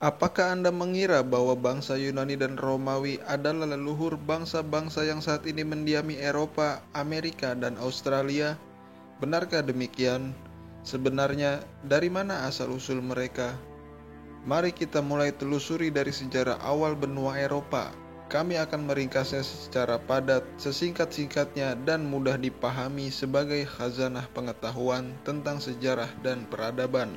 Apakah Anda mengira bahwa bangsa Yunani dan Romawi adalah leluhur bangsa-bangsa yang saat ini mendiami Eropa, Amerika, dan Australia? Benarkah demikian? Sebenarnya, dari mana asal-usul mereka? Mari kita mulai telusuri dari sejarah awal benua Eropa. Kami akan meringkasnya secara padat, sesingkat-singkatnya, dan mudah dipahami sebagai khazanah pengetahuan tentang sejarah dan peradaban.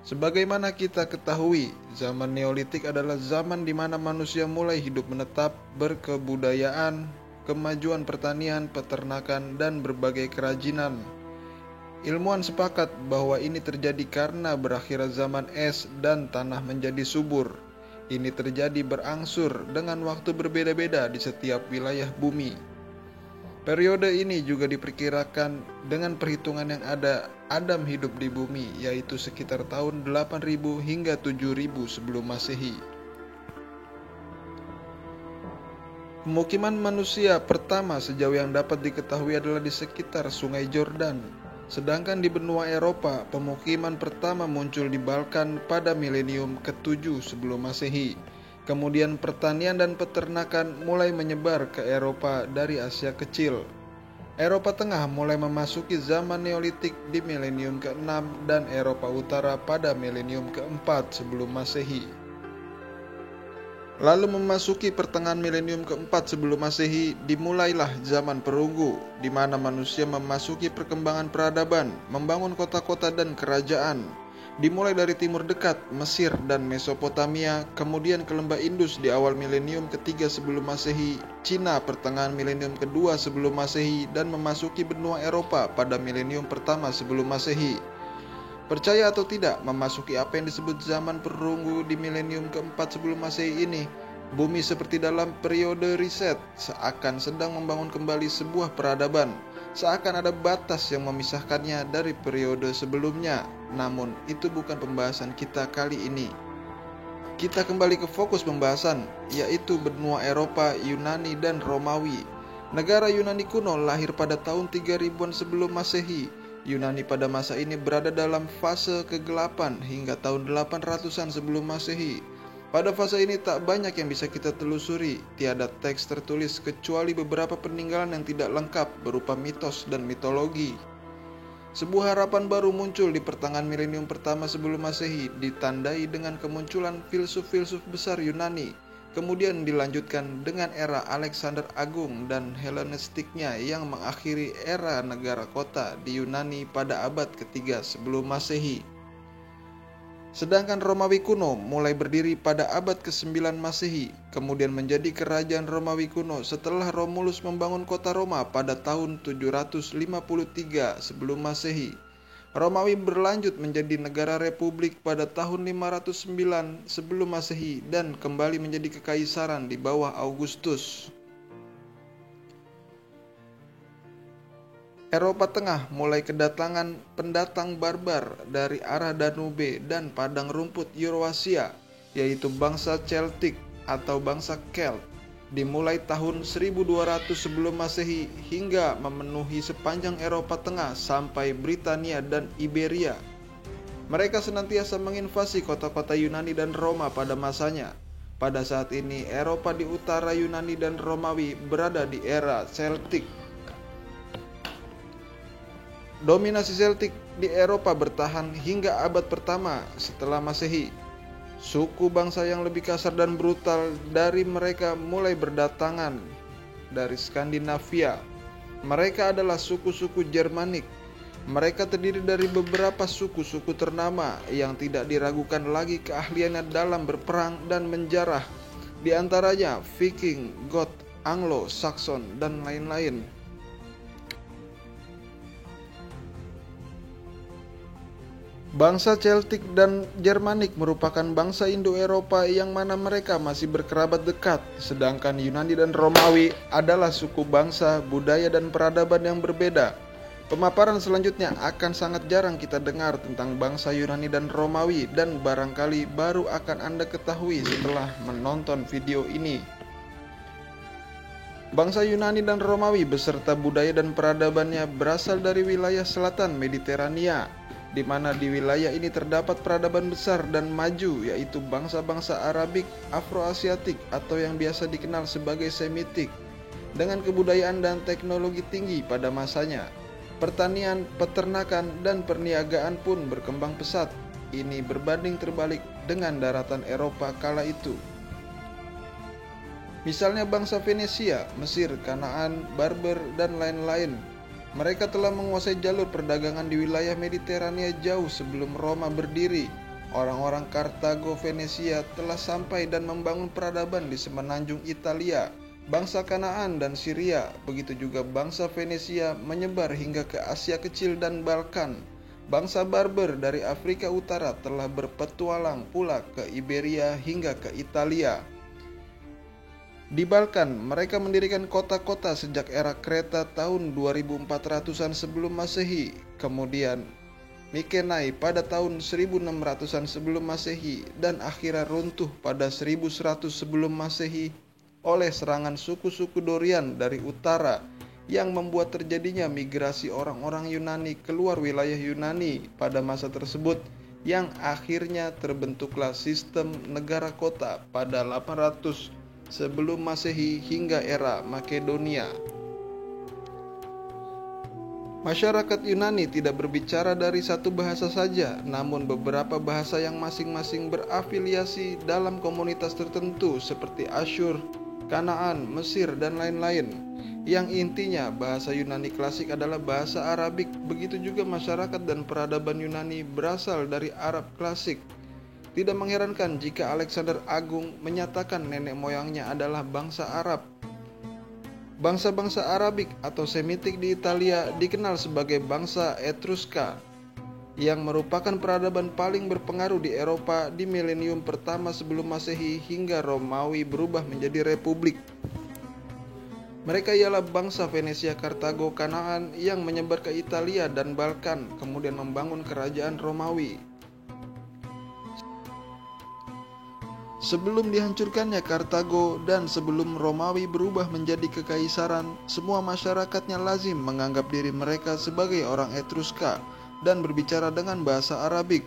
Sebagaimana kita ketahui, zaman Neolitik adalah zaman di mana manusia mulai hidup menetap, berkebudayaan, kemajuan pertanian, peternakan, dan berbagai kerajinan. Ilmuwan sepakat bahwa ini terjadi karena berakhirnya zaman es dan tanah menjadi subur. Ini terjadi berangsur dengan waktu berbeda-beda di setiap wilayah bumi. Periode ini juga diperkirakan dengan perhitungan yang ada Adam hidup di bumi, yaitu sekitar tahun 8000 hingga 7000 sebelum Masehi. Pemukiman manusia pertama sejauh yang dapat diketahui adalah di sekitar Sungai Jordan. Sedangkan di benua Eropa, pemukiman pertama muncul di Balkan pada milenium ke-7 sebelum Masehi. Kemudian pertanian dan peternakan mulai menyebar ke Eropa dari Asia Kecil. Eropa Tengah mulai memasuki zaman Neolitik di milenium ke-6 dan Eropa Utara pada milenium ke-4 sebelum Masehi. Lalu memasuki pertengahan milenium ke-4 sebelum Masehi, dimulailah zaman perunggu, di mana manusia memasuki perkembangan peradaban, membangun kota-kota dan kerajaan. Dimulai dari timur dekat, Mesir dan Mesopotamia, kemudian ke lembah Indus di awal milenium ketiga sebelum Masehi, Cina pertengahan milenium kedua sebelum Masehi, dan memasuki benua Eropa pada milenium pertama sebelum Masehi. Percaya atau tidak, memasuki apa yang disebut zaman perunggu di milenium keempat sebelum Masehi ini, bumi seperti dalam periode riset, seakan sedang membangun kembali sebuah peradaban. Seakan ada batas yang memisahkannya dari periode sebelumnya. Namun itu bukan pembahasan kita kali ini. Kita kembali ke fokus pembahasan, yaitu benua Eropa, Yunani, dan Romawi. Negara Yunani kuno lahir pada tahun 3000-an sebelum Masehi. Yunani pada masa ini berada dalam fase kegelapan hingga tahun 800-an sebelum Masehi. Pada fase ini tak banyak yang bisa kita telusuri, tiada teks tertulis kecuali beberapa peninggalan yang tidak lengkap berupa mitos dan mitologi. Sebuah harapan baru muncul di pertengahan milenium pertama sebelum Masehi, ditandai dengan kemunculan filsuf-filsuf besar Yunani. Kemudian dilanjutkan dengan era Alexander Agung dan Helenistiknya yang mengakhiri era negara kota di Yunani pada abad ketiga sebelum Masehi. Sedangkan Romawi kuno mulai berdiri pada abad ke-9 Masehi, kemudian menjadi kerajaan Romawi kuno setelah Romulus membangun kota Roma pada tahun 753 sebelum Masehi. Romawi berlanjut menjadi negara republik pada tahun 509 sebelum Masehi dan kembali menjadi kekaisaran di bawah Augustus. Eropa Tengah mulai kedatangan pendatang barbar dari arah Danube dan padang rumput Eurasia, yaitu bangsa Celtic atau bangsa Celt, dimulai tahun 1200 sebelum Masehi hingga memenuhi sepanjang Eropa Tengah sampai Britania dan Iberia. Mereka senantiasa menginvasi kota-kota Yunani dan Roma pada masanya. Pada saat ini, Eropa di utara Yunani dan Romawi berada di era Celtic. Dominasi Celtic di Eropa bertahan hingga abad pertama setelah Masehi. Suku bangsa yang lebih kasar dan brutal dari mereka mulai berdatangan dari Skandinavia. Mereka adalah suku-suku Germanik. Mereka terdiri dari beberapa suku-suku ternama yang tidak diragukan lagi keahliannya dalam berperang dan menjarah. Di antaranya Viking, Goth, Anglo, Saxon, dan lain-lain. Bangsa Celtic dan Germanik merupakan bangsa Indo-Eropa yang mana mereka masih berkerabat dekat, sedangkan Yunani dan Romawi adalah suku bangsa, budaya, dan peradaban yang berbeda. Pemaparan selanjutnya akan sangat jarang kita dengar tentang bangsa Yunani dan Romawi dan barangkali baru akan Anda ketahui setelah menonton video ini. Bangsa Yunani dan Romawi beserta budaya dan peradabannya berasal dari wilayah selatan Mediterania. di mana di wilayah ini terdapat peradaban besar dan maju, yaitu bangsa-bangsa Arabik, Afroasiatik atau yang biasa dikenal sebagai Semitik, dengan kebudayaan dan teknologi tinggi pada masanya. Pertanian, peternakan, dan perniagaan pun berkembang pesat. Ini berbanding terbalik dengan daratan Eropa kala itu. Misalnya bangsa Venesia, Mesir, Kanaan, Barber, dan lain-lain. Mereka telah menguasai jalur perdagangan di wilayah Mediterania jauh sebelum Roma berdiri. Orang-orang Kartago Venesia telah sampai dan membangun peradaban di semenanjung Italia. Bangsa Kanaan dan Syria, begitu juga bangsa Venesia menyebar hingga ke Asia Kecil dan Balkan. Bangsa Barber dari Afrika Utara telah berpetualang pula ke Iberia hingga ke Italia. Di Balkan, mereka mendirikan kota-kota sejak era Kreta tahun 2400-an sebelum Masehi. Kemudian Mykenae pada tahun 1600-an sebelum Masehi dan akhirnya runtuh pada 1100 sebelum Masehi oleh serangan suku-suku Dorian dari utara yang membuat terjadinya migrasi orang-orang Yunani keluar wilayah Yunani pada masa tersebut, yang akhirnya terbentuklah sistem negara kota pada 800 sebelum Masehi hingga era Makedonia. Masyarakat Yunani tidak berbicara dari satu bahasa saja, namun beberapa bahasa yang masing-masing berafiliasi dalam komunitas tertentu seperti Asyur, Kanaan, Mesir, dan lain-lain. Yang intinya bahasa Yunani klasik adalah bahasa Arabik. Begitu juga masyarakat dan peradaban Yunani berasal dari Arab klasik. Tidak mengherankan jika Alexander Agung menyatakan nenek moyangnya adalah bangsa Arab. Bangsa-bangsa Arabik atau Semitik di Italia dikenal sebagai bangsa Etruska, yang merupakan peradaban paling berpengaruh di Eropa di milenium pertama sebelum Masehi hingga Romawi berubah menjadi republik. Mereka ialah bangsa Venesia, Kartago, Kanaan yang menyebar ke Italia dan Balkan, kemudian membangun kerajaan Romawi. Sebelum dihancurkannya Kartago dan sebelum Romawi berubah menjadi kekaisaran, semua masyarakatnya lazim menganggap diri mereka sebagai orang Etruska dan berbicara dengan bahasa Arabik,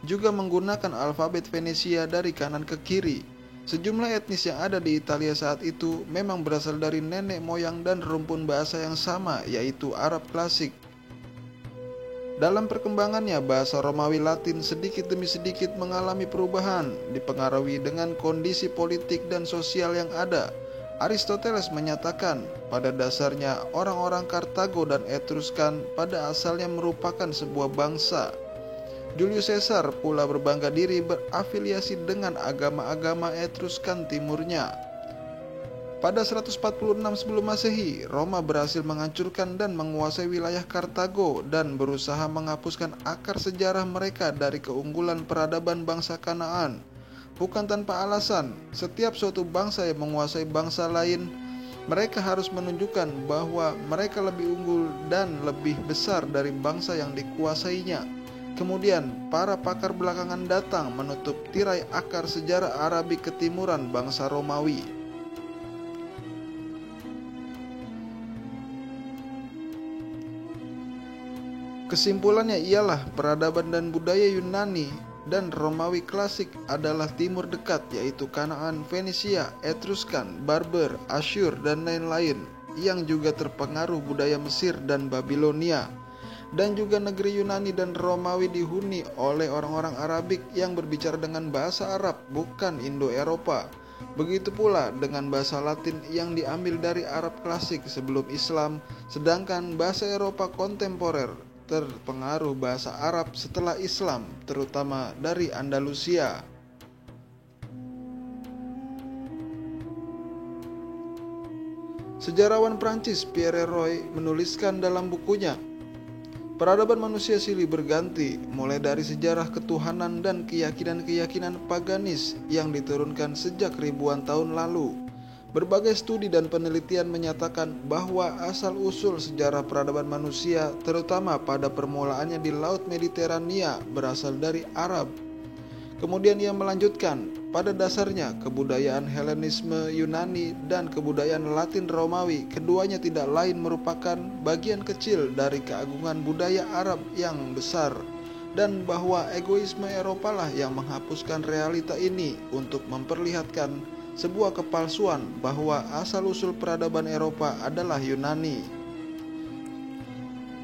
juga menggunakan alfabet Venesia dari kanan ke kiri. Sejumlah etnis yang ada di Italia saat itu memang berasal dari nenek moyang dan rumpun bahasa yang sama, yaitu Arab klasik. Dalam perkembangannya, bahasa Romawi Latin sedikit demi sedikit mengalami perubahan, dipengaruhi dengan kondisi politik dan sosial yang ada. Aristoteles menyatakan, pada dasarnya orang-orang Kartago dan Etruskan pada asalnya merupakan sebuah bangsa. Julius Caesar pula berbangga diri berafiliasi dengan agama-agama Etruskan timurnya. Pada 146 sebelum Masehi, Roma berhasil menghancurkan dan menguasai wilayah Kartago dan berusaha menghapuskan akar sejarah mereka dari keunggulan peradaban bangsa Kanaan. Bukan tanpa alasan, setiap suatu bangsa yang menguasai bangsa lain, mereka harus menunjukkan bahwa mereka lebih unggul dan lebih besar dari bangsa yang dikuasainya. Kemudian, para pakar belakangan datang menutup tirai akar sejarah Arabik ketimuran bangsa Romawi. Kesimpulannya ialah peradaban dan budaya Yunani dan Romawi klasik adalah timur dekat, yaitu Kanaan, Venesia, Etruskan, Barber, Asyur, dan lain-lain, yang juga terpengaruh budaya Mesir dan Babilonia. Dan juga negeri Yunani dan Romawi dihuni oleh orang-orang Arabik yang berbicara dengan bahasa Arab, bukan Indo-Eropa. Begitu pula dengan bahasa Latin yang diambil dari Arab klasik sebelum Islam, sedangkan bahasa Eropa kontemporer terpengaruh bahasa Arab setelah Islam, terutama dari Andalusia. Sejarawan Prancis Pierre Roy menuliskan dalam bukunya, peradaban manusia silih berganti, mulai dari sejarah ketuhanan dan keyakinan-keyakinan paganis yang diturunkan sejak ribuan tahun lalu. Berbagai studi dan penelitian menyatakan bahwa asal-usul sejarah peradaban manusia, terutama pada permulaannya di Laut Mediterania, berasal dari Arab. Kemudian ia melanjutkan, pada dasarnya kebudayaan Helenisme Yunani dan kebudayaan Latin Romawi, keduanya tidak lain merupakan bagian kecil dari keagungan budaya Arab yang besar. dan bahwa egoisme Eropa lah yang menghapuskan realita ini untuk memperlihatkan sebuah kepalsuan bahwa asal-usul peradaban Eropa adalah Yunani.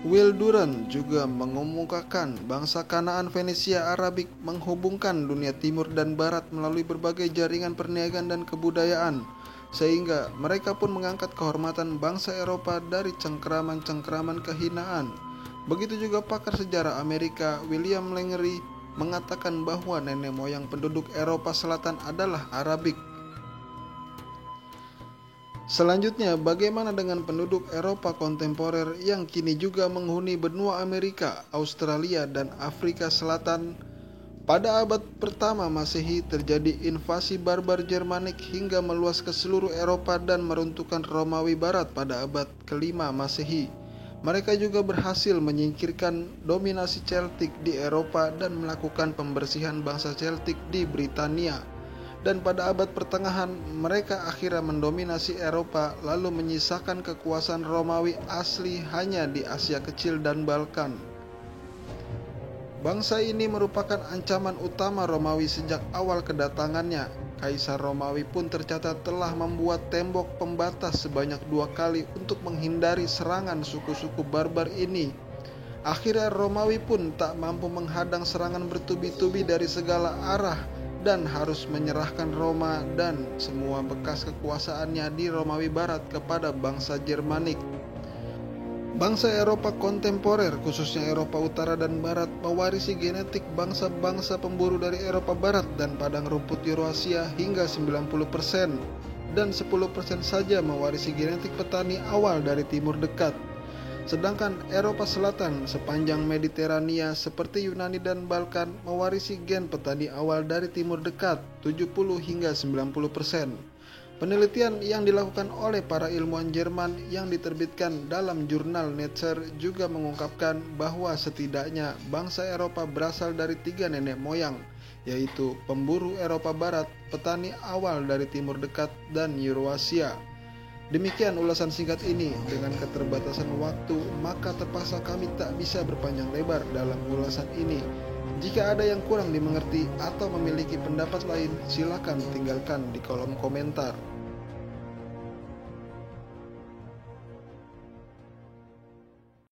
Will Durant juga mengemukakan bangsa Kanaan Fenisia Arabik menghubungkan dunia timur dan barat melalui berbagai jaringan perniagaan dan kebudayaan, sehingga mereka pun mengangkat kehormatan bangsa Eropa dari cengkeraman-cengkeraman kehinaan. Begitu juga pakar sejarah Amerika William Langery mengatakan bahwa nenek moyang penduduk Eropa Selatan adalah Arabik. Selanjutnya, bagaimana dengan penduduk Eropa kontemporer yang kini juga menghuni benua Amerika, Australia, dan Afrika Selatan? Pada abad pertama Masehi terjadi invasi barbar Jermanik hingga meluas ke seluruh Eropa dan meruntuhkan Romawi Barat pada abad kelima Masehi. Mereka juga berhasil menyingkirkan dominasi Celtic di Eropa dan melakukan pembersihan bangsa Celtic di Britania. Dan pada abad pertengahan, mereka akhirnya mendominasi Eropa lalu menyisakan kekuasaan Romawi asli hanya di Asia Kecil dan Balkan. Bangsa ini merupakan ancaman utama Romawi sejak awal kedatangannya. Kaisar Romawi pun tercatat telah membuat tembok pembatas sebanyak 2 kali untuk menghindari serangan suku-suku barbar ini. Akhirnya Romawi pun tak mampu menghadang serangan bertubi-tubi dari segala arah dan harus menyerahkan Roma dan semua bekas kekuasaannya di Romawi Barat kepada bangsa Jermanik. Bangsa Eropa kontemporer, khususnya Eropa Utara dan Barat, mewarisi genetik bangsa-bangsa pemburu dari Eropa Barat dan padang rumput Eurasia hingga 90%, dan 10% saja mewarisi genetik petani awal dari Timur Dekat. Sedangkan Eropa Selatan sepanjang Mediterania seperti Yunani dan Balkan mewarisi gen petani awal dari Timur Dekat 70 hingga 90%. Penelitian yang dilakukan oleh para ilmuwan Jerman yang diterbitkan dalam jurnal Nature juga mengungkapkan bahwa setidaknya bangsa Eropa berasal dari 3 nenek moyang, yaitu pemburu Eropa Barat, petani awal dari Timur Dekat, dan Eurasia. Demikian ulasan singkat ini. Dengan keterbatasan waktu, maka terpaksa kami tak bisa berpanjang lebar dalam ulasan ini. Jika ada yang kurang dimengerti atau memiliki pendapat lain, silakan tinggalkan di kolom komentar.